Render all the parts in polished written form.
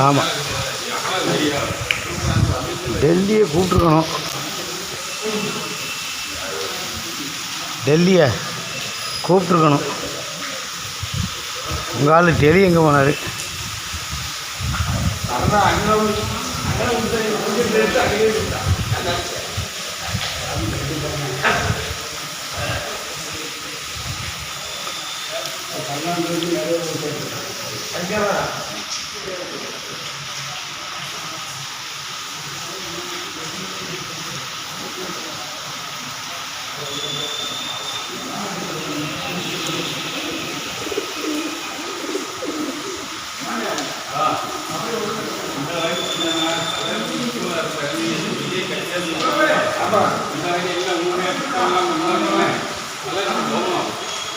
ஆமாம், டெல்லியை கூப்பிட்ருக்கணும். டெல்லியை கூப்பிட்ருக்கணும். உங்கள் ஆள் டெல்லி எங்கே போனார்?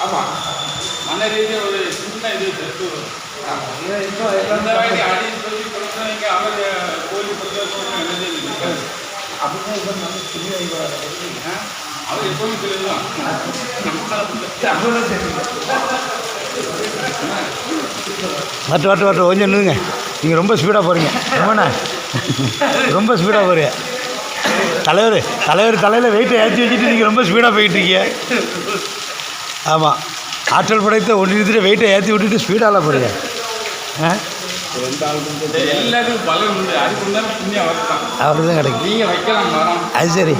ஆமாம், மன ரீதியாக ஒரு சின்ன இது அடி சொல்லி கொடுத்தவங்க அவர் கோழி கொடுத்தா அப்படின்னா நம்ம சொல்லி அவர் எப்போவுமே சொல்லிடுவான். வட்டு கொஞ்சம் நின்றுங்க. நீங்கள் ரொம்ப ஸ்பீடாக போகிறீங்க. ரொம்ப ஸ்பீடாக போகிறீங்க. தலைவர் தலையில் வெயிட்டை ஏற்றி வச்சுட்டு நீங்கள் ரொம்ப ஸ்பீடாக போயிட்டுருக்கீங்க. ஆமாம், ஆற்றல் படைத்த ஒன்றியத்தில் வெயிட்டை ஏற்றி விட்டுட்டு ஸ்பீடாக போகிறீங்க. எல்லாத்துக்கும் பலன் உண்டு. அவரு தான் கிடைக்கும். நீங்கள் வைக்கலாம் மரம். அது சரி,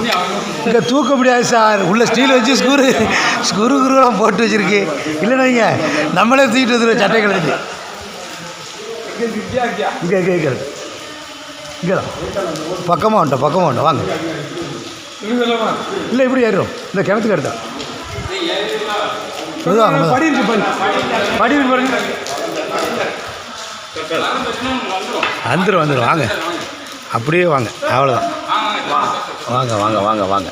இங்கே தூக்க முடியாது சார். உள்ள ஸ்டீல் வச்சு ஸ்குருலாம் போட்டு வச்சுருக்கு. இல்லைன்னா நீங்கள் நம்மளே தூக்கிட்டு வந்துடுவோம் சட்டை கழிச்சு. இங்கே இங்கே தான் பக்கமாக வந்துட்டோம் வாங்க. இல்லை இப்படி ஏறும். இந்த கிணத்துக்கு எடுத்தா வந்துடும் வாங்க. அப்படியே வாங்க, அவ்வளோதான். வாங்க.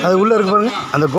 அது உள்ளே இருக்கு பாருங்க. அந்த